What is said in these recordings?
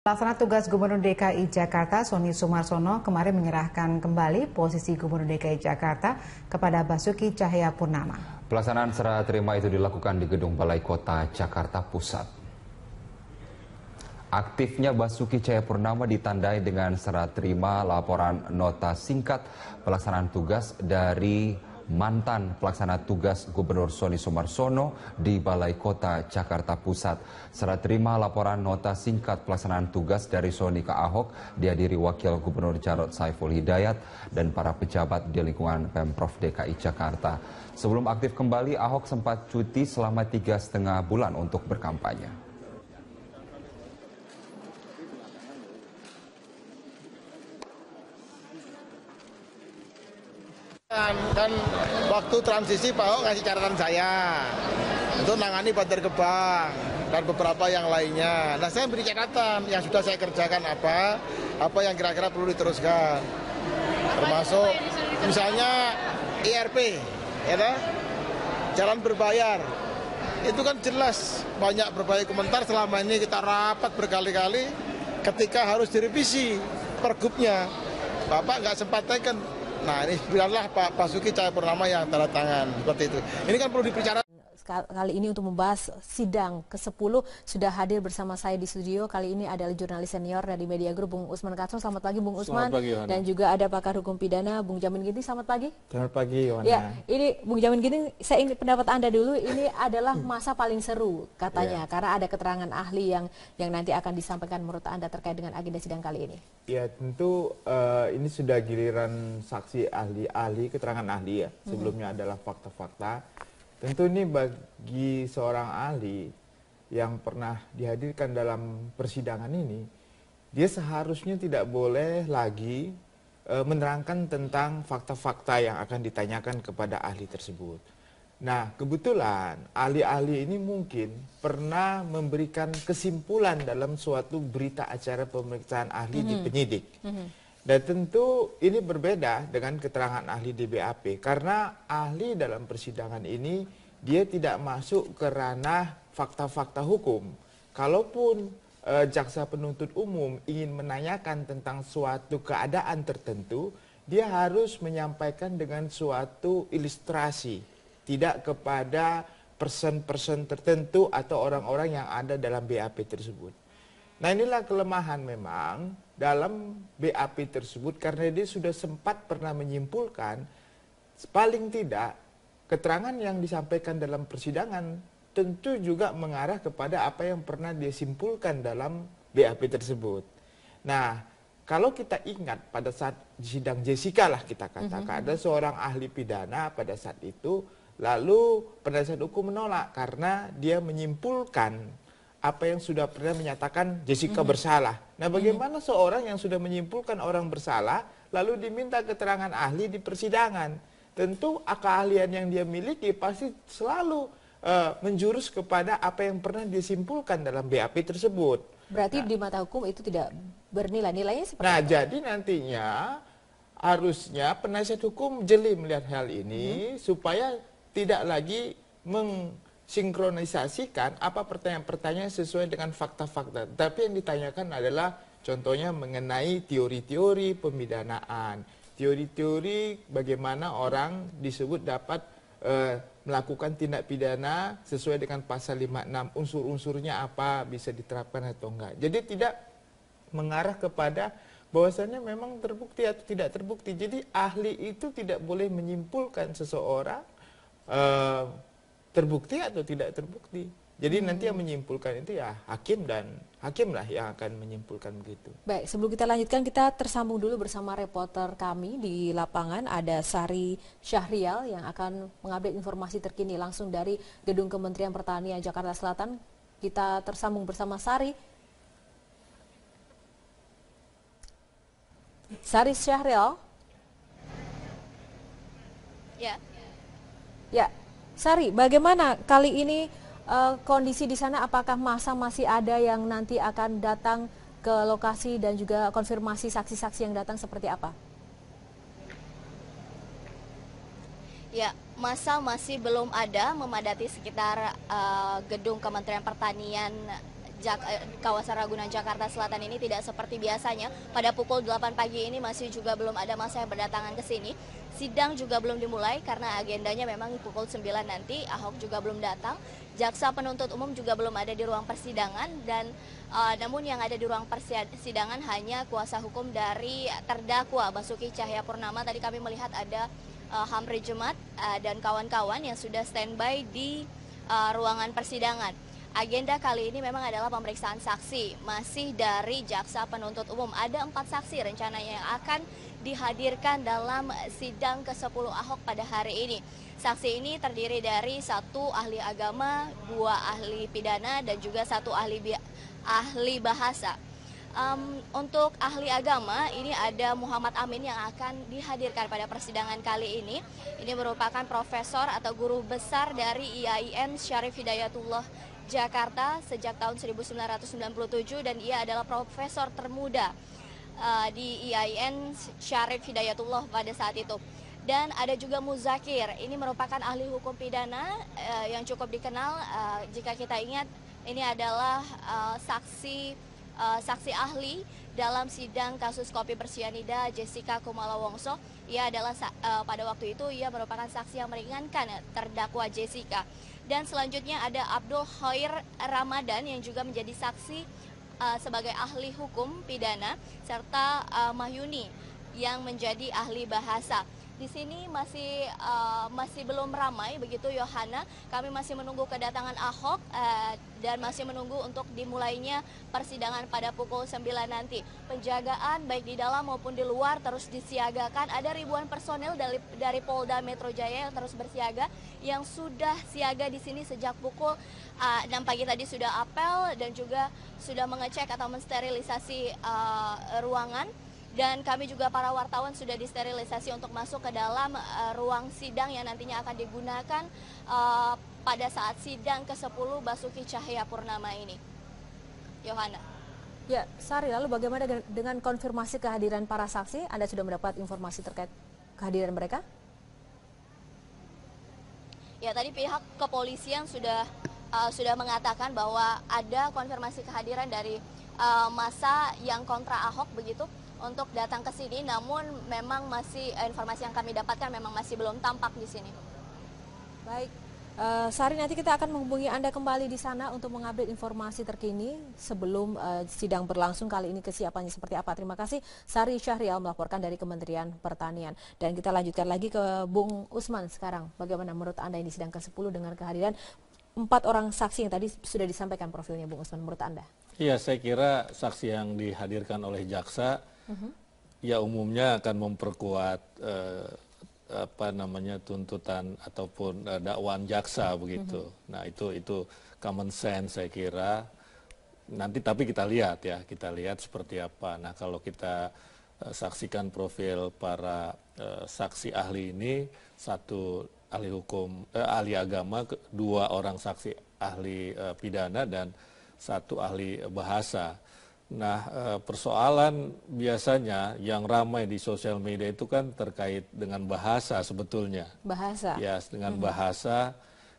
Pelaksana tugas Gubernur DKI Jakarta Sonny Sumarsono kemarin menyerahkan kembali posisi Gubernur DKI Jakarta kepada Basuki Cahayapurnama. Pelaksanaan serah terima itu dilakukan di Gedung Balai Kota Jakarta Pusat. Aktifnya Basuki Cahayapurnama ditandai dengan serah terima laporan nota singkat pelaksanaan tugas dari mantan pelaksana tugas Gubernur Sonny Sumarsono di Balai Kota Jakarta Pusat. Serah terima laporan nota singkat pelaksanaan tugas dari Sonny ke Ahok dihadiri Wakil Gubernur Jarod Saiful Hidayat dan para pejabat di lingkungan Pemprov DKI Jakarta. Sebelum aktif kembali, Ahok sempat cuti selama 3,5 bulan untuk berkampanye. Kan waktu transisi Pak Ahok ngasih catatan saya untuk nangani Bantar Gebang dan beberapa yang lainnya. Nah, saya beri catatan yang sudah saya kerjakan apa yang kira-kira perlu diteruskan, termasuk misalnya IRP, ya kan? Jalan berbayar. Itu kan jelas banyak berbagai komentar selama ini kita rapat berkali-kali ketika harus direvisi pergubnya. Bapak nggak sempat teken. Nah, ini biarlah Pak Basuki Cahayapurnama yang tanda tangan seperti itu. Ini kan perlu dibicarakan. Kali ini untuk membahas sidang ke-10 sudah hadir bersama saya di studio. Kali ini adalah jurnalis senior dari Media Group Bung Usman Kansong. Selamat pagi Bung Usman. Selamat pagi, Yohana. Dan juga ada pakar hukum pidana Bung Jamin Ginting. Selamat pagi. Selamat pagi, Yohana. Ya, ini Bung Jamin Ginting, saya ingin pendapat Anda dulu. Ini adalah masa paling seru katanya karena ada keterangan ahli yang nanti akan disampaikan menurut Anda terkait dengan agenda sidang kali ini. Ya, tentu ini sudah giliran saksi ahli, keterangan ahli ya. Sebelumnya adalah fakta-fakta. Tentu ini bagi seorang ahli yang pernah dihadirkan dalam persidangan ini, dia seharusnya tidak boleh lagi menerangkan tentang fakta-fakta yang akan ditanyakan kepada ahli tersebut. Nah, kebetulan ahli-ahli ini mungkin pernah memberikan kesimpulan dalam suatu berita acara pemeriksaan ahli di penyidik. Dan tentu ini berbeda dengan keterangan ahli di BAP karena ahli dalam persidangan ini dia tidak masuk ke ranah fakta-fakta hukum. Kalaupun jaksa penuntut umum ingin menanyakan tentang suatu keadaan tertentu, dia harus menyampaikan dengan suatu ilustrasi, tidak kepada person-person tertentu atau orang-orang yang ada dalam BAP tersebut. Nah, inilah kelemahan memang dalam BAP tersebut karena dia sudah sempat pernah menyimpulkan paling tidak keterangan yang disampaikan dalam persidangan tentu juga mengarah kepada apa yang pernah dia simpulkan dalam BAP tersebut. Nah, kalau kita ingat pada saat sidang Jessica lah kita katakan ada seorang ahli pidana pada saat itu, lalu penasihat hukum menolak karena dia menyimpulkan apa yang sudah pernah menyatakan Jessica bersalah. Nah, bagaimana seorang yang sudah menyimpulkan orang bersalah lalu diminta keterangan ahli di persidangan? Tentu keahlian yang dia miliki pasti selalu menjurus kepada apa yang pernah disimpulkan dalam BAP tersebut. Berarti di mata hukum itu tidak bernilai, nilainya seperti Nah, apa? jadi nantinya harusnya penasihat hukum jeli melihat hal ini supaya tidak lagi sinkronisasikan apa pertanyaan-pertanyaan sesuai dengan fakta-fakta. Tapi yang ditanyakan adalah contohnya mengenai teori-teori pemidanaan. Teori-teori bagaimana orang disebut dapat melakukan tindak pidana sesuai dengan pasal 56. Unsur-unsurnya apa, bisa diterapkan atau enggak. Jadi tidak mengarah kepada bahwasannya memang terbukti atau tidak terbukti. Jadi ahli itu tidak boleh menyimpulkan seseorang terbukti atau tidak terbukti. Jadi nanti yang menyimpulkan itu ya hakim lah yang akan menyimpulkan begitu. Baik, sebelum kita lanjutkan, kita tersambung dulu bersama reporter kami di lapangan. Ada Sari Syahrial yang akan mengupdate informasi terkini langsung dari Gedung Kementerian Pertanian Jakarta Selatan. Kita tersambung bersama Sari. Sari Syahrial. Ya. Ya, Sari, bagaimana kali ini kondisi di sana? Apakah masa masih ada yang nanti akan datang ke lokasi dan juga konfirmasi saksi-saksi yang datang seperti apa? Ya, masa masih belum ada memadati sekitar gedung Kementerian Pertanian kawasan Ragunan Jakarta Selatan ini tidak seperti biasanya. Pada pukul 8 pagi ini masih juga belum ada massa yang berdatangan ke sini. Sidang juga belum dimulai karena agendanya memang pukul 9 nanti. Ahok juga belum datang. Jaksa penuntut umum juga belum ada di ruang persidangan dan namun yang ada di ruang persidangan hanya kuasa hukum dari terdakwa Basuki Cahayapurnama. Tadi kami melihat ada Hamri Jumat dan kawan-kawan yang sudah standby di ruangan persidangan. Agenda kali ini memang adalah pemeriksaan saksi, masih dari jaksa penuntut umum. Ada 4 saksi rencananya yang akan dihadirkan dalam sidang ke-10 Ahok pada hari ini. Saksi ini terdiri dari 1 ahli agama, 2 ahli pidana, dan juga 1 ahli bahasa. Untuk ahli agama ini ada Muhammad Amin yang akan dihadirkan pada persidangan kali ini. Ini merupakan profesor atau guru besar dari IAIN Syarif Hidayatullah Jakarta sejak tahun 1997 dan ia adalah profesor termuda di IAIN Syarif Hidayatullah pada saat itu. Dan ada juga Muzakir, ini merupakan ahli hukum pidana yang cukup dikenal. Jika kita ingat, ini adalah saksi ahli dalam sidang kasus kopi bersianida Jessica Kumala Wongso. Ia adalah pada waktu itu ia merupakan saksi yang meringankan terdakwa Jessica. Dan selanjutnya ada Abdul Khair Ramadan yang juga menjadi saksi sebagai ahli hukum pidana, serta Mahyuni yang menjadi ahli bahasa. Di sini masih belum ramai begitu, Yohana. Kami masih menunggu kedatangan Ahok dan masih menunggu untuk dimulainya persidangan pada pukul 9 nanti. Penjagaan baik di dalam maupun di luar terus disiagakan. Ada ribuan personel dari Polda Metro Jaya yang terus bersiaga, yang sudah siaga di sini sejak pukul 6 pagi tadi sudah apel dan juga sudah mengecek atau mensterilisasi ruangan. Dan kami juga para wartawan sudah disterilisasi untuk masuk ke dalam ruang sidang yang nantinya akan digunakan pada saat sidang ke-10 Basuki Cahayapurnama ini. Yohana. Ya, Sari, lalu bagaimana dengan konfirmasi kehadiran para saksi? Anda sudah mendapat informasi terkait kehadiran mereka? Ya, tadi pihak kepolisian sudah mengatakan bahwa ada konfirmasi kehadiran dari massa yang kontra Ahok begitu untuk datang ke sini, namun memang masih informasi yang kami dapatkan memang masih belum tampak di sini. Baik, Sari, nanti kita akan menghubungi Anda kembali di sana untuk mengupdate informasi terkini sebelum sidang berlangsung kali ini, kesiapannya seperti apa. Terima kasih Sari Syahrial melaporkan dari Kementerian Pertanian. Dan kita lanjutkan lagi ke Bung Usman sekarang. Bagaimana menurut Anda ini sidang ke-10 dengan kehadiran 4 orang saksi yang tadi sudah disampaikan profilnya, Bung Usman, menurut Anda? Iya, saya kira saksi yang dihadirkan oleh jaksa ya umumnya akan memperkuat tuntutan ataupun dakwaan jaksa begitu. Nah, itu common sense saya kira. Nanti tapi kita lihat seperti apa. Nah, kalau kita saksikan profil para saksi ahli ini, 1 ahli hukum, ahli agama, 2 orang saksi ahli pidana dan 1 ahli bahasa. Nah, persoalan biasanya yang ramai di sosial media itu kan terkait dengan bahasa sebetulnya. Bahasa? Ya, dengan bahasa.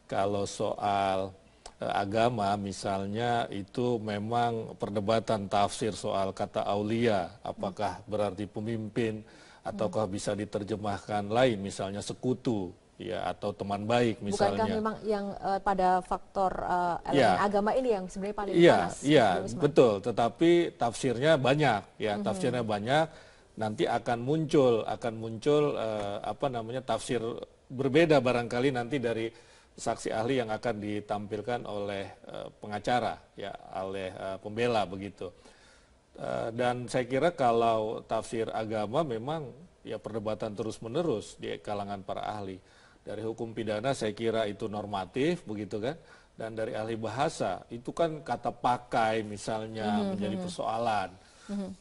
Kalau soal agama misalnya itu memang perdebatan tafsir soal kata aulia. Apakah berarti pemimpin ataukah bisa diterjemahkan lain, misalnya sekutu. Ya, atau teman baik misalnya. Bukankah memang yang pada faktor elemen agama ini yang sebenarnya paling panas? Iya, betul. Tetapi tafsirnya banyak, ya tafsirnya banyak. Nanti akan muncul tafsir berbeda barangkali nanti dari saksi ahli yang akan ditampilkan oleh pengacara, ya, oleh pembela begitu. Dan saya kira kalau tafsir agama memang ya perdebatan terus-menerus di kalangan para ahli. Dari hukum pidana saya kira itu normatif begitu kan, dan dari ahli bahasa itu kan kata pakai misalnya menjadi persoalan,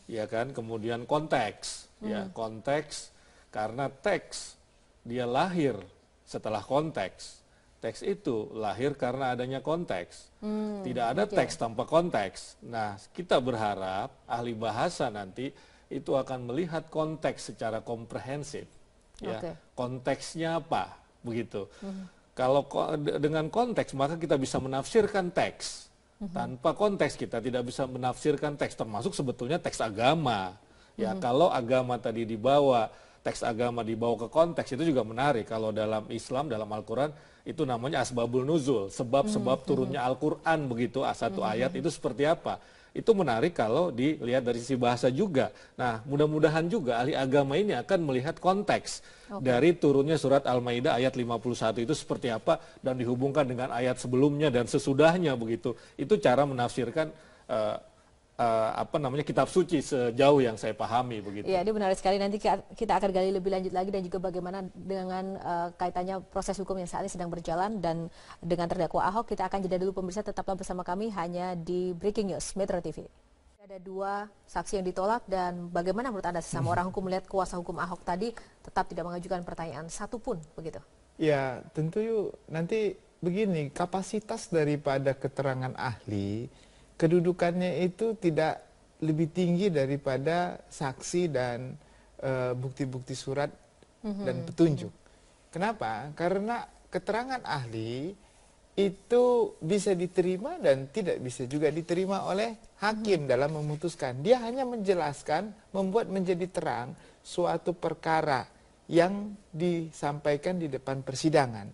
ya kan. Kemudian konteks, ya konteks karena teks dia lahir setelah konteks, teks itu lahir karena adanya konteks, tidak ada teks tanpa konteks. Nah, kita berharap ahli bahasa nanti itu akan melihat konteks secara komprehensif, ya konteksnya apa. Begitu. Kalau dengan konteks maka kita bisa menafsirkan teks. Tanpa konteks kita tidak bisa menafsirkan teks, termasuk sebetulnya teks agama. Ya, kalau agama tadi dibawa, teks agama dibawa ke konteks itu juga menarik. Kalau dalam Islam, dalam Al-Quran itu namanya asbabul nuzul, sebab-sebab turunnya Al-Quran begitu, satu ayat itu seperti apa. Itu menarik kalau dilihat dari sisi bahasa juga. Nah, mudah-mudahan juga ahli agama ini akan melihat konteks dari turunnya surat Al-Maidah ayat 51 itu seperti apa dan dihubungkan dengan ayat sebelumnya dan sesudahnya begitu. Itu cara menafsirkan kitab suci sejauh yang saya pahami begitu. Iya, ini menarik sekali. Nanti kita akan gali lebih lanjut lagi dan juga bagaimana dengan kaitannya proses hukum yang saat ini sedang berjalan dan dengan terdakwa Ahok. Kita akan jeda dulu pemirsa, tetaplah bersama kami hanya di Breaking News Metro TV. Ada 2 saksi yang ditolak dan bagaimana menurut Anda sesama orang hukum melihat kuasa hukum Ahok tadi tetap tidak mengajukan pertanyaan satupun begitu? Ya, tentu nanti begini, kapasitas daripada keterangan ahli kedudukannya itu tidak lebih tinggi daripada saksi dan bukti-bukti surat dan petunjuk. Kenapa? Karena keterangan ahli itu bisa diterima dan tidak bisa juga diterima oleh hakim dalam memutuskan. Dia hanya menjelaskan, membuat menjadi terang suatu perkara yang disampaikan di depan persidangan.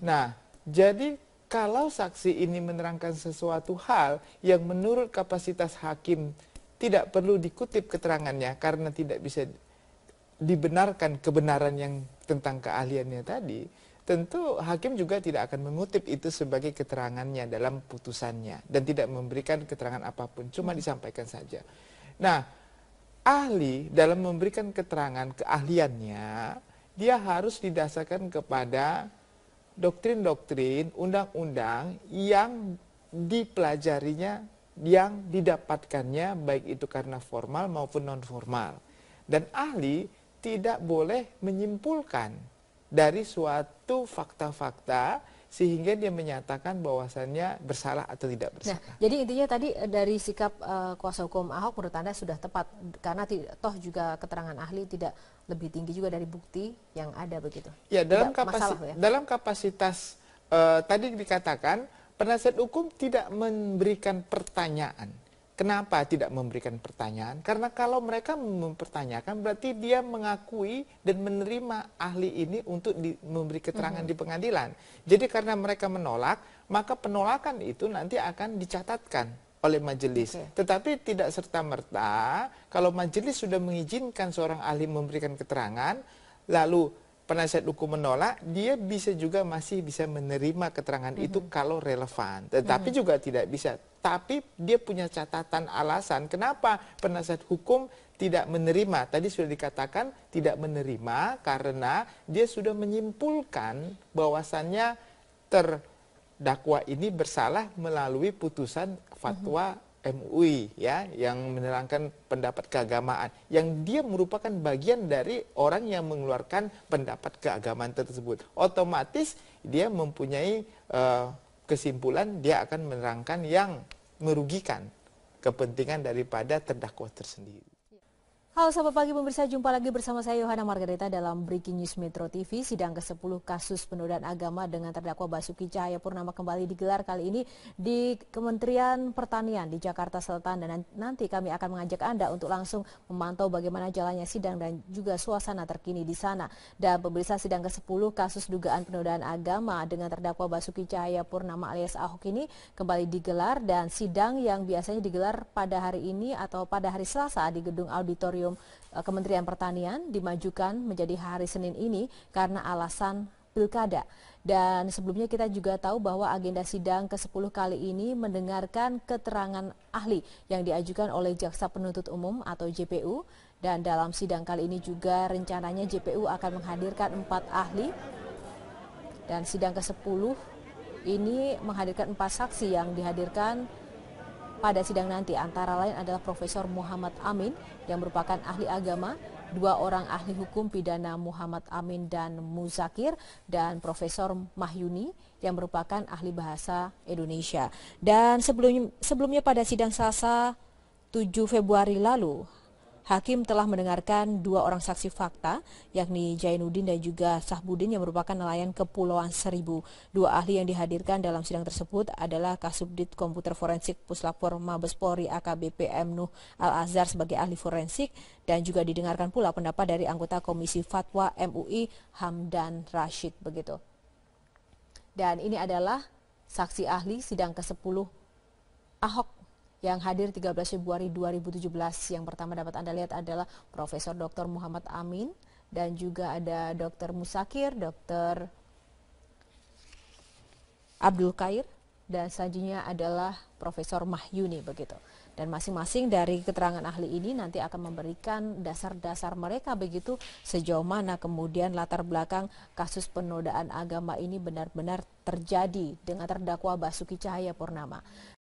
Nah, jadi kalau saksi ini menerangkan sesuatu hal yang menurut kapasitas hakim tidak perlu dikutip keterangannya karena tidak bisa dibenarkan kebenaran yang tentang keahliannya tadi, tentu hakim juga tidak akan mengutip itu sebagai keterangannya dalam putusannya dan tidak memberikan keterangan apapun, cuma disampaikan saja. Nah, ahli dalam memberikan keterangan keahliannya, dia harus didasarkan kepada doktrin-doktrin, undang-undang yang dipelajarinya, yang didapatkannya, baik itu karena formal maupun non-formal. Dan ahli tidak boleh menyimpulkan dari suatu fakta-fakta sehingga dia menyatakan bahwasannya bersalah atau tidak bersalah. Nah, jadi intinya tadi dari sikap kuasa hukum Ahok menurut Anda sudah tepat karena toh juga keterangan ahli tidak lebih tinggi juga dari bukti yang ada begitu. Ya, dalam kapasitas tadi dikatakan penasihat hukum tidak memberikan pertanyaan. Kenapa tidak memberikan pertanyaan? Karena kalau mereka mempertanyakan berarti dia mengakui dan menerima ahli ini untuk memberi keterangan di pengadilan. Jadi karena mereka menolak, maka penolakan itu nanti akan dicatatkan oleh majelis. Tetapi tidak serta-merta kalau majelis sudah mengizinkan seorang ahli memberikan keterangan, lalu penasihat hukum menolak, dia bisa juga masih bisa menerima keterangan itu kalau relevan. Tetapi juga tidak bisa. Tapi dia punya catatan alasan kenapa penasihat hukum tidak menerima. Tadi sudah dikatakan tidak menerima karena dia sudah menyimpulkan bahwasannya terdakwa ini bersalah melalui putusan fatwa MUI ya, yang menerangkan pendapat keagamaan, yang dia merupakan bagian dari orang yang mengeluarkan pendapat keagamaan tersebut. Otomatis dia mempunyai kesimpulan, dia akan menerangkan yang merugikan kepentingan daripada terdakwa tersendiri. Halo sahabat pagi pemirsa, jumpa lagi bersama saya Yohana Margareta dalam Breaking News Metro TV. Sidang ke-10 kasus penodaan agama dengan terdakwa Basuki Cahayapurnama kembali digelar kali ini di Kementerian Pertanian di Jakarta Selatan, dan nanti kami akan mengajak Anda untuk langsung memantau bagaimana jalannya sidang dan juga suasana terkini di sana. Dan pemirsa, sidang ke-10 kasus dugaan penodaan agama dengan terdakwa Basuki Cahayapurnama alias Ahok ini kembali digelar, dan sidang yang biasanya digelar pada hari ini atau pada hari Selasa di gedung auditorium Kementerian Pertanian dimajukan menjadi hari Senin ini karena alasan pilkada. Dan sebelumnya kita juga tahu bahwa agenda sidang ke-10 kali ini mendengarkan keterangan ahli yang diajukan oleh Jaksa Penuntut Umum atau JPU. Dan dalam sidang kali ini juga rencananya JPU akan menghadirkan 4 ahli. Dan sidang ke-10 ini menghadirkan 4 saksi yang dihadirkan pada sidang nanti, antara lain adalah Profesor Muhammad Amin yang merupakan ahli agama, 2 orang ahli hukum pidana Muhammad Amin dan Muzakir, dan Profesor Mahyuni yang merupakan ahli bahasa Indonesia. Dan sebelumnya pada sidang Selasa 7 Februari lalu, hakim telah mendengarkan 2 orang saksi fakta, yakni Jainuddin dan juga Sahbudin yang merupakan nelayan Kepulauan Seribu. 2 ahli yang dihadirkan dalam sidang tersebut adalah Kasubdit Komputer Forensik Puslapor Mabes Polri AKBP M. Nuh Al-Azhar sebagai ahli forensik, dan juga didengarkan pula pendapat dari anggota Komisi Fatwa MUI Hamdan Rashid begitu. Dan ini adalah saksi ahli sidang ke-10 Ahok yang hadir 13 Februari 2017. Yang pertama dapat Anda lihat adalah Profesor Dr. Muhammad Amin, dan juga ada Dr. Musakir, Dr. Abdul Khair, dan selanjutnya adalah Profesor Mahyuni begitu. Dan masing-masing dari keterangan ahli ini nanti akan memberikan dasar-dasar mereka begitu, sejauh mana kemudian latar belakang kasus penodaan agama ini benar-benar terjadi dengan terdakwa Basuki Cahayapurnama.